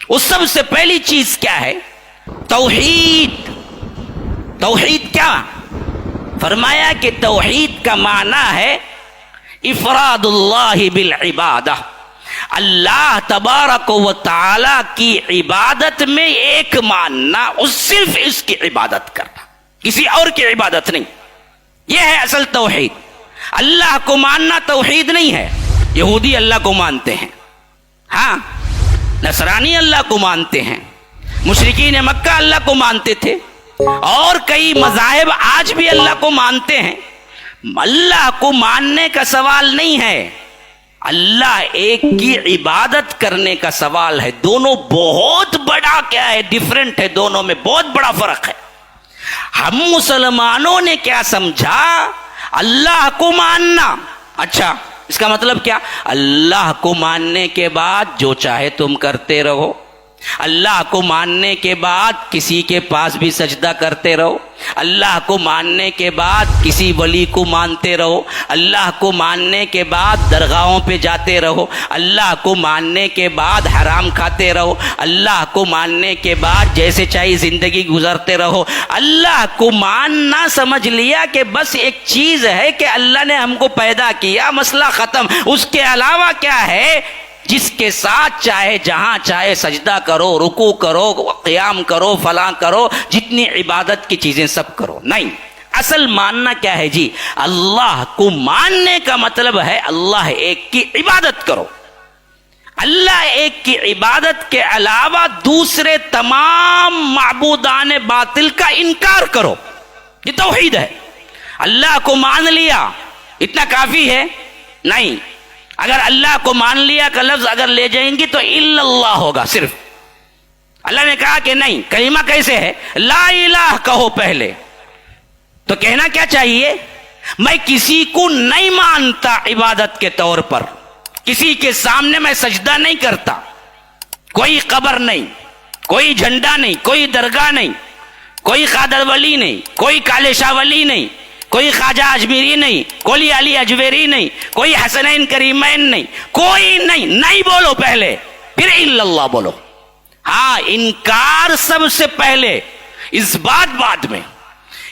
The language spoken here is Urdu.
اس سب سے پہلی چیز کیا ہے؟ توحید۔ توحید کیا؟ فرمایا کہ توحید کا معنی ہے افراد اللہ بالعبادہ، اللہ تبارک و تعالی کی عبادت میں ایک ماننا، صرف اس کی عبادت کرنا، کسی اور کی عبادت نہیں۔ یہ ہے اصل توحید۔ اللہ کو ماننا توحید نہیں ہے۔ یہودی اللہ کو مانتے ہیں، ہاں، نصرانی اللہ کو مانتے ہیں، مشرکین مکہ اللہ کو مانتے تھے، اور کئی مذاہب آج بھی اللہ کو مانتے ہیں۔ اللہ کو ماننے کا سوال نہیں ہے، اللہ ایک کی عبادت کرنے کا سوال ہے۔ دونوں بہت بڑا کیا ہے، ڈیفرنٹ ہے، دونوں میں بہت بڑا فرق ہے۔ ہم مسلمانوں نے کیا سمجھا؟ اللہ کو ماننا، اچھا اس کا مطلب کیا؟ اللہ کو ماننے کے بعد جو چاہے تم کرتے رہو، اللہ کو ماننے کے بعد کسی کے پاس بھی سجدہ کرتے رہو، اللہ کو ماننے کے بعد کسی ولی کو مانتے رہو، اللہ کو ماننے کے بعد درگاہوں پہ جاتے رہو، اللہ کو ماننے کے بعد حرام کھاتے رہو، اللہ کو ماننے کے بعد جیسے چاہیے زندگی گزارتے رہو۔ اللہ کو ماننا سمجھ لیا کہ بس ایک چیز ہے کہ اللہ نے ہم کو پیدا کیا، مسئلہ ختم۔ اس کے علاوہ کیا ہے؟ جس کے ساتھ چاہے جہاں چاہے سجدہ کرو، رکوع کرو، قیام کرو، فلاں کرو، جتنی عبادت کی چیزیں سب کرو۔ نہیں، اصل ماننا کیا ہے جی؟ اللہ کو ماننے کا مطلب ہے اللہ ایک کی عبادت کرو، اللہ ایک کی عبادت کے علاوہ دوسرے تمام معبودان باطل کا انکار کرو۔ یہ توحید ہے۔ اللہ کو مان لیا اتنا کافی ہے؟ نہیں، اگر اللہ کو مان لیا کا لفظ اگر لے جائیں گی تو الا اللہ ہوگا صرف۔ اللہ نے کہا کہ نہیں، کلمہ کیسے ہے؟ لا الہ کہو پہلے، تو کہنا کیا چاہیے؟ میں کسی کو نہیں مانتا عبادت کے طور پر، کسی کے سامنے میں سجدہ نہیں کرتا، کوئی قبر نہیں، کوئی جھنڈا نہیں، کوئی درگاہ نہیں، کوئی قادر ولی نہیں، کوئی کالے شاہ ولی نہیں، کوئی خواجہ اجمیری نہیں، کوئی علی اجمیری نہیں، کوئی حسنین کریمین نہیں، کوئی نہیں بولو پہلے، پھر الا اللہ بولو۔ ہاں، انکار سب سے پہلے، اس بات بعد میں۔